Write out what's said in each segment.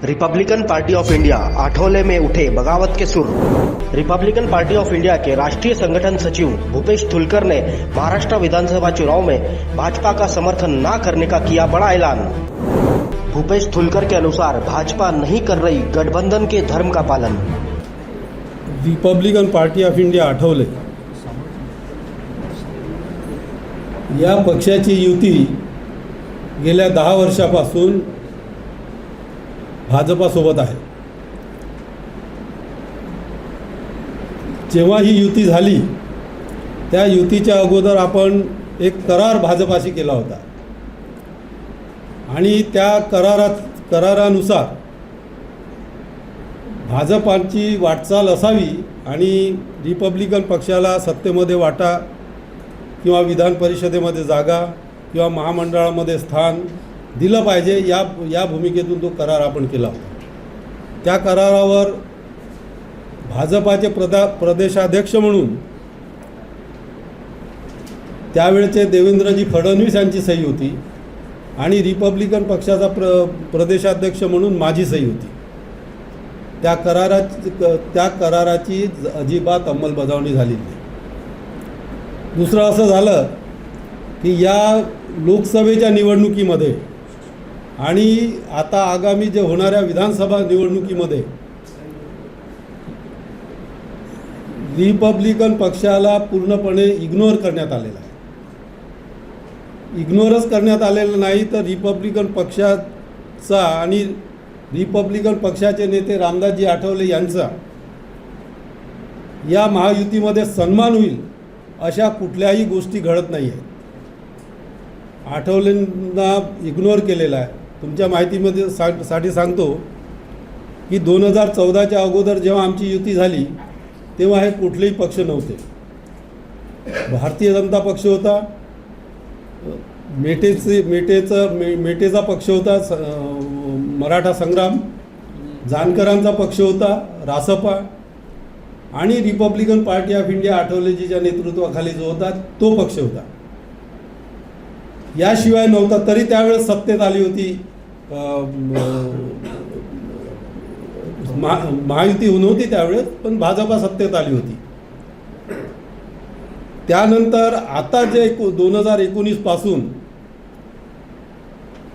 Republican party of India Athawale में उठे बगावत के सुर। रिपब्लिकन पार्टी ऑफ इंडिया के राष्ट्रीय संगठन सचिव भूपेश धुलकर ने महाराष्ट्र विधानसभा चुनाव में भाजपा का समर्थन न करने का किया बड़ा ऐलान। भूपेश धुलकर के अनुसार भाजपा नहीं कर रही गठबंधन के धर्म का पालन। Republican party of India Athawale या पक्षाची युती गेल्या 10 वर्षापासून भाजपासोबत आहे। जेव्हा ही युती झाली त्या युतीच्या अगोदर आपण एक करार भाजपाशी केला होता आणि त्या करारानुसार भाजपाची वाटचाल असावी आणि रिपब्लिकन पक्षाला सत्तेमध्ये वाटा किंवा विधान परिषदेमध्ये जागा किंवा महामंडळामध्ये स्थान दिलं पाहिजे या भूमिकेतून तो करार आपण केला होता। त्या करारावर भाजपाचे प्रदेशाध्यक्ष म्हणून त्यावेळचे देवेंद्रजी फडणवीस यांची सही होती आणि रिपब्लिकन पक्षाचा प्रदेशाध्यक्ष म्हणून माझी सही होती। त्या कराराची अजिबात अंमलबजावणी झाली नाही। दुसरं असं झालं की या लोकसभेच्या निवडणुकीमध्ये आणि आता आगामी जे होणाऱ्या विधानसभा निवडणुकीमध्ये रिपब्लिकन पक्षाला पूर्णपणे इग्नोर करण्यात आलेला आहे। इग्नोरच करण्यात आलेलं नाही तर रिपब्लिकन पक्षाचा आणि रिपब्लिकन पक्षाचे नेते रामदासजी आठवले यांचा या महायुतीमध्ये सन्मान होईल अशा कुठल्याही गोष्टी घडत नाही आहेत। आठवलेंना इग्नोर केलेला आहे। तुमच्या माहितीमध्ये साठी सांगतो की 2014च्या अगोदर जेव्हा आमची युती झाली तेव्हा हे कुठलेही पक्ष नव्हते। भारतीय जनता पक्ष होता, मेटेचा पक्ष होता, मराठा संग्राम, जानकरांचा पक्ष होता, रासपा आणि रिपब्लिकन पार्टी ऑफ इंडिया आठवलेजीच्या नेतृत्वाखाली जो होता तो पक्ष होता। याशिवाय नव्हता तरी त्यावेळेस सत्तेत आली होती महायुती नव्हती त्यावेळेस, पण भाजपा सत्तेत आली होती। त्यानंतर आता जे 2019 पासून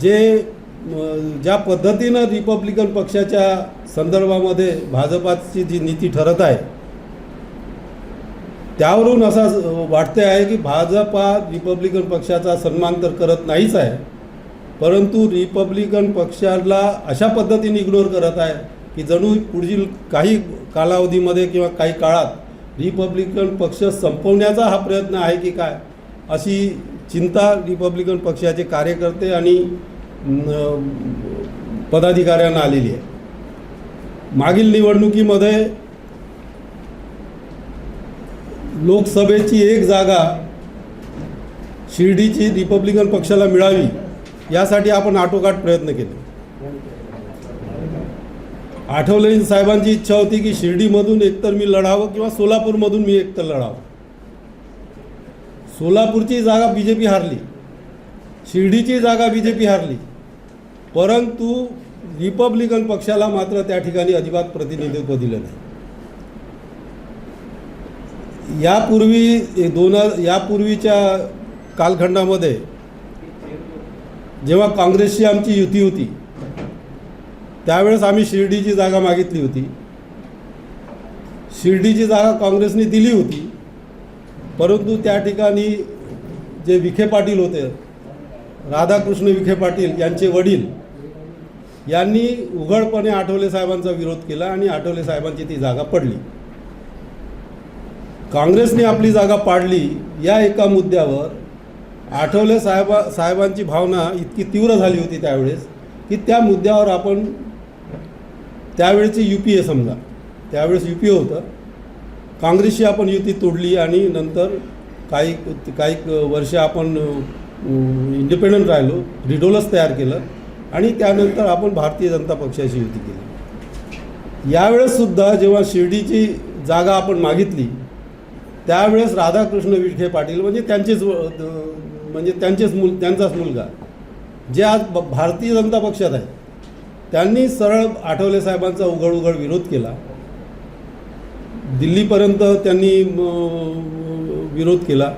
ज्या पद्धतीनं रिपब्लिकन पक्षाच्या संदर्भामध्ये भाजपाची जी नीती ठरत आहे त्यावरून असं वाटते आहे की भाजपा रिपब्लिकन पक्षाचा सन्मान तर करत नाहीच आहे, परंतु रिपब्लिकन पक्षाला अशा पद्धतीने इग्नोर करत आहे की जणू पुढील काही कालावधीमध्ये किंवा काही काळात रिपब्लिकन पक्ष संपवण्याचा हा प्रयत्न आहे की काय, अशी चिंता रिपब्लिकन पक्षाचे कार्यकर्ते आणि पदाधिकाऱ्यांना आलेली आहे। मागील निवडणुकीमध्ये लोकसभेची एक जागा शिर्डीची रिपब्लिकन पक्षाला मिळावी यासाठी आपण आटोकाट प्रयत्न केले। आठवले साहेबांची इच्छा होती की शिर्डीमधून एकतर मी लढावं किंवा सोलापूरमधून मी एकतर लढावं। सोलापूरची जागा बीजेपी हारली, शिर्डीची जागा बीजेपी हारली, परंतु रिपब्लिकन पक्षाला मात्र त्या ठिकाणी अजिबात प्रतिनिधित्व दिलं नाही। यापूर्वीच्या कालखंडामध्ये जेव्हा काँग्रेसची आमची युती होती त्यावेळेस आम्ही शिर्डीची जागा मागितली होती। शिर्डीची जागा काँग्रेसने दिली होती, परंतु त्या ठिकाणी जे विखे पाटील होते, राधाकृष्ण विखे पाटील यांचे वडील यांनी उघडपणे आठवले साहेबांचा विरोध केला आणि आठवले साहेबांची ती जागा पडली। काँग्रेसने आपली जागा पाडली या एका मुद्द्यावर आठवले साहेबांची भावना इतकी तीव्र झाली होती त्यावेळेस की त्या मुद्द्यावर आपण त्यावेळेची UPA समजा, त्यावेळेस UPA होतं, काँग्रेसशी आपण युती तोडली आणि नंतर काही वर्ष आपण इंडिपेंडंट राहिलो, रिडोलस तयार केलं आणि त्यानंतर आपण भारतीय जनता पक्षाशी युती केली। यावेळेससुद्धा जेव्हा शिर्डीची जागा आपण मागितली त्यावेळेस राधाकृष्ण विखे पाटील म्हणजे त्यांचाच मुलगा जे आज भारतीय जनता पक्षात आहे त्यांनी सरळ आठवले साहेबांचा उघड विरोध केला. दिल्लीपर्यंत त्यांनी विरोध केला.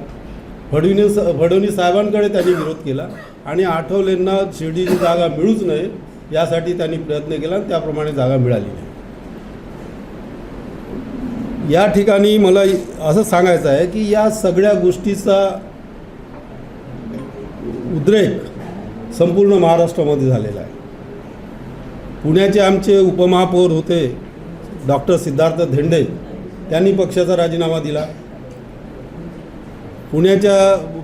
फडणवीस साहेबांकडे त्यांनी विरोध केला आणि आठवलेंना शिर्डीची जागा मिळूच नये यासाठी त्यांनी प्रयत्न केला आणि त्याप्रमाणे जागा मिळाली नाही. या ठिकाणी मला असं सांगायचं आहे की या सगळ्या गोष्टीचा उद्रेक संपूर्ण महाराष्ट्रामध्ये झालेला आहे. पुण्याचे आमचे उपमहापौर होते डॉक्टर सिद्धार्थ धेंडे, त्यांनी पक्षाचा राजीनामा दिला. पुण्याच्या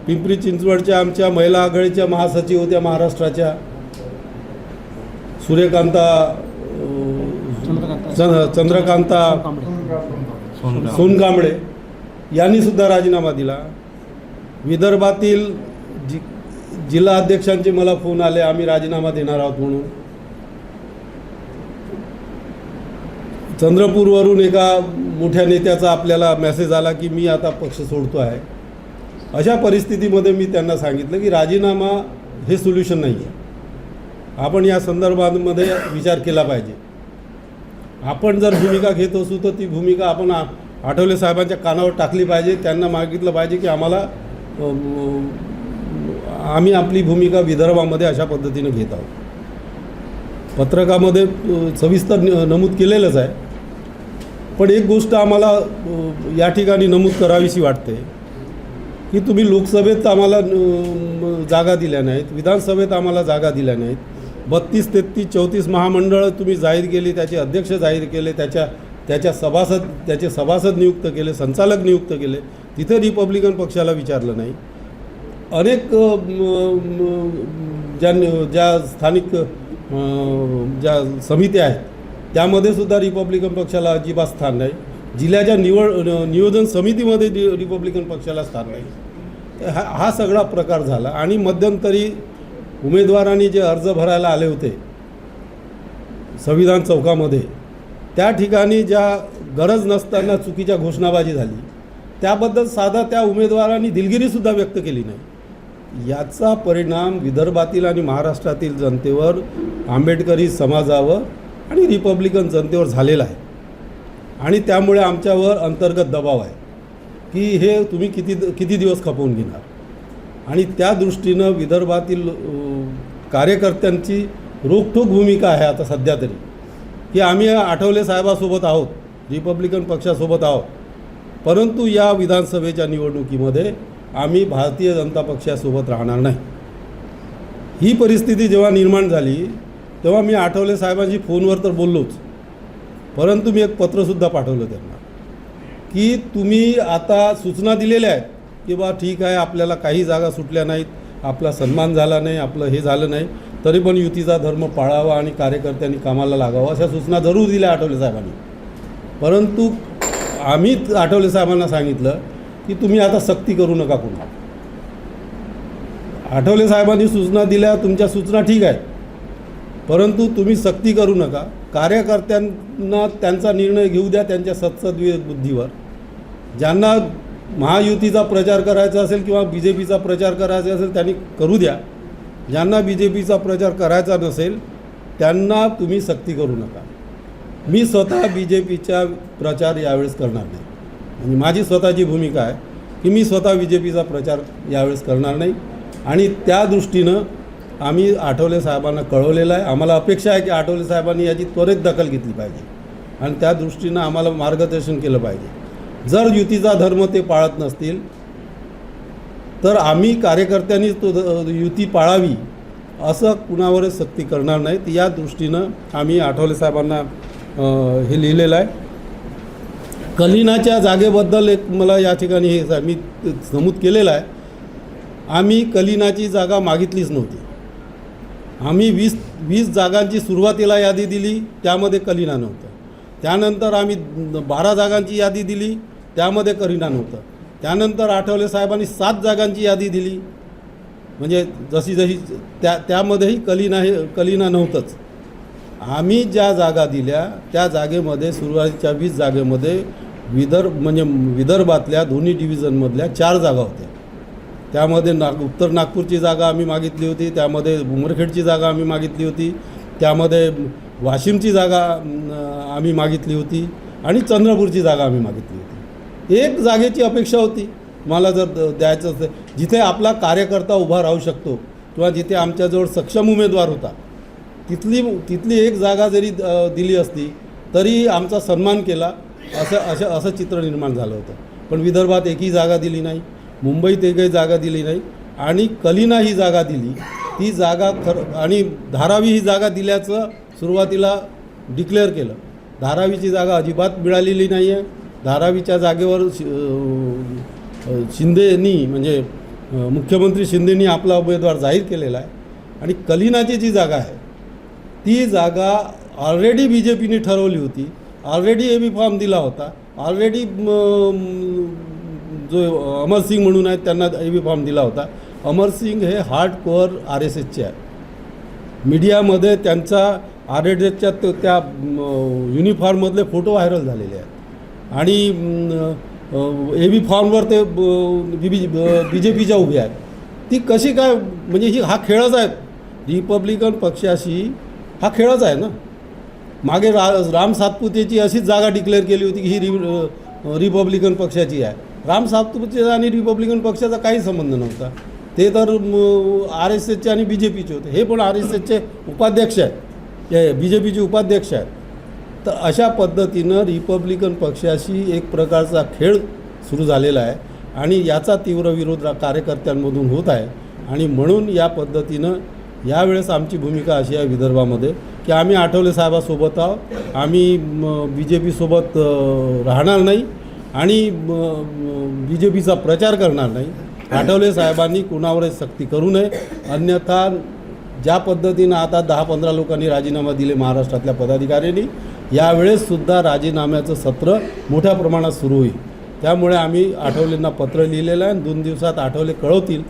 पिंपरी चिंचवडच्या आमच्या महिला आघाडीच्या महासचिव होत्या महाराष्ट्राच्या चंद्रकांता सोनकांबळे यांनी सुद्धा राजीनामा दिला. विदर्भातील जिल्हा अध्यक्षांचे मला फोन आले, आम्ही राजीनामा देणार आहोत म्हणून. चंद्रपूरवरून एका मोठ्या नेत्याचा आपल्याला मेसेज आला की मी आता पक्ष सोडतो आहे. अशा परिस्थितीमध्ये मी त्यांना सांगितलं की राजीनामा हे सोल्युशन नाही आहे. आपण या संदर्भामध्ये विचार केला पाहिजे. आपण जर भूमिका घेत असू तर ती भूमिका आपण आठवले साहेबांच्या कानावर टाकली पाहिजे. त्यांना मागितलं पाहिजे की आम्ही आपली भूमिका विदर्भामध्ये अशा पद्धतीनं घेत आहोत. पत्रकामध्ये सविस्तर नमूद केलेलंच आहे. पण एक गोष्ट आम्हाला या ठिकाणी नमूद करावीशी वाटते की तुम्ही लोकसभेत आम्हाला जागा दिल्या नाहीत, विधानसभेत आम्हाला जागा दिल्या नाहीत. 32, 33, 34 महामंडळं तुम्ही जाहीर केली, त्याचे अध्यक्ष जाहीर केले, त्याचे सभासद नियुक्त केले, संचालक नियुक्त केले. तिथे रिपब्लिकन पक्षाला विचारलं नाही. अनेक ज्या स्थानिक ज्या समित्या आहेत त्यामध्ये सुद्धा रिपब्लिकन पक्षाला अजिबात स्थान नाही. जिल्ह्याच्या नियोजन समितीमध्ये रिपब्लिकन पक्षाला स्थान नाही. हा सगळा प्रकार झाला. आणि मध्यंतरी उमेदवारांनी जे अर्ज भरायला आले होते संविधान चौकामध्ये, त्या ठिकाणी ज्या गरज नसताना चुकीच्या घोषणाबाजी झाली, त्याबद्दल साधा त्या उमेदवारांनी दिलगिरीसुद्धा व्यक्त केली नाही. याचा परिणाम विदर्भातील आणि महाराष्ट्रातील जनतेवर, आंबेडकरी समाजावर आणि रिपब्लिकन जनतेवर झालेला आहे. आणि त्यामुळे आमच्यावर अंतर्गत दबाव आहे की हे तुम्ही किती दिवस खपवून घेणार. आणि त्या दृष्टीनं विदर्भातील कार्यकर्त्यांची रोखठोक भूमिका आहे आता सध्या तरी, की आम्ही आठवले साहेबासोबत आहोत, रिपब्लिकन पक्षासोबत आहोत, परंतु या विधानसभेच्या निवडणुकीमध्ये आम्ही भारतीय जनता पक्षासोबत राहणार नाही. ही परिस्थिती जेव्हा निर्माण झाली तेव्हा मी आठवले साहेबांशी फोनवर तर बोललोच, परंतु मी एक पत्रसुद्धा पाठवलं त्यांना की तुम्ही आता सूचना दिलेल्या आहेत की बा ठीक आहे, आपल्याला काही जागा सुटल्या नाहीत, आपला सन्मान झाला नाही, आपलं हे झालं नाही, तरी पण युतीचा धर्म पाळावा आणि कार्यकर्त्यांनी कामाला लागावं अशा सूचना जरूर दिल्या आठवले साहेबांनी. परंतु आम्ही आठवले साहेबांना सांगितलं की तुम्ही आता सक्ती करू नका कोणा. आठवले साहेबांनी सूचना दिल्या, तुमच्या सूचना ठीक आहेत, परंतु तुम्ही सक्ती करू नका. कार्यकर्त्यांना त्यांचा निर्णय घेऊ द्या त्यांच्या सत्सद्विवेक बुद्धीवर. ज्यांना महायुतीचा प्रचार करायचा असेल किंवा BJPचा प्रचार करायचा असेल त्यांनी करू द्या. ज्यांना BJPचा प्रचार करायचा नसेल त्यांना तुम्ही सक्ती करू नका. मी स्वतः BJPचा प्रचार यावेळेस करणार नाही. आणि माझी स्वतःची भूमिका आहे की मी स्वतः BJPचा प्रचार यावेळेस करणार नाही. आणि त्या दृष्टीनं आम्ही आठवले साहेबांना कळवलेलं आहे. आम्हाला अपेक्षा आहे की आठवले साहेबांनी याची त्वरित दखल घेतली पाहिजे आणि त्या दृष्टीनं आम्हाला मार्गदर्शन केलं पाहिजे. जर युतीचा धर्म ते पाळत नसतील तर आम्ही कार्यकर्त्यांनी तो युती पाळावी असं कुणावरच सक्ती करणार नाहीत. या दृष्टीनं आम्ही आठवले साहेबांना हे लिहिलेलं आहे. कलिनाच्या जागेबद्दल एक मला या ठिकाणी हे मी नमूद केलेलं आहे. आम्ही कलिनाची जागा मागितलीच नव्हती. आम्ही 20 जागांची सुरुवातीला यादी दिली, त्यामध्ये कलिना नव्हतं. त्यानंतर आम्ही 12 जागांची यादी दिली, त्यामध्ये कलिना नव्हतं. त्यानंतर आठवले साहेबांनी 7 जागांची यादी दिली, म्हणजे जशी त्यामध्येही कलिना नव्हतंच. आम्ही ज्या जागा दिल्या त्या जागेमध्ये सुरुवातीच्या 20 जागेमध्ये विदर्भातल्या दोन्ही डिव्हिजनमधल्या 4 जागा होत्या. त्यामध्ये उत्तर नागपूरची जागा आम्ही मागितली होती, त्यामध्ये उमरखेडची जागा आम्ही मागितली होती, त्यामध्ये वाशिमची जागा आम्ही मागितली होती आणि चंद्रपूरची जागा आम्ही मागितली होती. एक जागेची अपेक्षा होती मला जर द्यायचं असेल, जिथे आपला कार्यकर्ता उभा राहू शकतो किंवा जिथे आमच्याजवळ सक्षम उमेदवार होता, तिथली एक जागा जरी दिली असती तरी आमचा सन्मान केला असं चित्र निर्माण झालं होतं. पण विदर्भात एकही जागा दिली नाही, मुंबईत एकही जागा दिली नाही आणि कलिना ही जागा दिली. ती जागा आणि धारावी ही जागा दिल्याचं सुरुवातीला डिक्लेअर केलं. धारावीची जागा अजिबात मिळालेली नाही आहे. धारावीच्या जागेवर शिंदेनी म्हणजे मुख्यमंत्री शिंदेनी आपला उमेदवार जाहीर केलेला आहे. आणि कलिनाची जी जागा आहे ती जागा ऑलरेडी BJPने ठरवली होती, ऑलरेडी AB फॉर्म दिला होता, ऑलरेडी जो अमरसिंग म्हणून आहेत त्यांना AB फॉर्म दिला होता. अमरसिंग हे हार्डकोअर RSSचे आहे. मीडियामध्ये त्यांचा RSSच्या त्या युनिफॉर्ममधले फोटो व्हायरल झालेले आहेत आणि AB फॉर्मवर ते BJPच्या उभे आहेत. ती कशी काय म्हणजे हा खेळच आहे. रिपब्लिकन पक्षाशी हा खेळच आहे ना. मागे राम सातपुतेची अशीच जागा डिक्लेअर केली होती की ही रिपब्लिकन पक्षाची आहे. राम सातपुते आणि रिपब्लिकन पक्षाचा काही संबंध नव्हता. ते तर RSSचे आणि BJPचे होते. हे पण RSSचे उपाध्यक्ष आहेत, हे BJPचे उपाध्यक्ष आहेत. तर अशा पद्धतीनं रिपब्लिकन पक्षाशी एक प्रकारचा खेळ सुरू झालेला आहे आणि याचा तीव्र विरोध कार्यकर्त्यांमधून होत आहे. आणि म्हणून या पद्धतीनं यावेळेस आमची भूमिका अशी आहे विदर्भामध्ये की आम्ही आठवले साहेबासोबत आहोत. आम्ही BJPसोबत राहणार नाही आणि BJPचा प्रचार करणार नाही. आठवले साहेबांनी कुणावरच सक्ती करू नये, अन्यथा ज्या पद्धतीनं आता 10-15 लोकांनी राजीनामा दिले महाराष्ट्रातल्या पदाधिकाऱ्यांनी, यावेळेससुद्धा राजीनाम्याचं सत्र मोठ्या प्रमाणात सुरू होईल. त्यामुळे आम्ही आठवलेंना पत्र लिहिलेलं आहे. 2 दिवसात आठवले कळवतील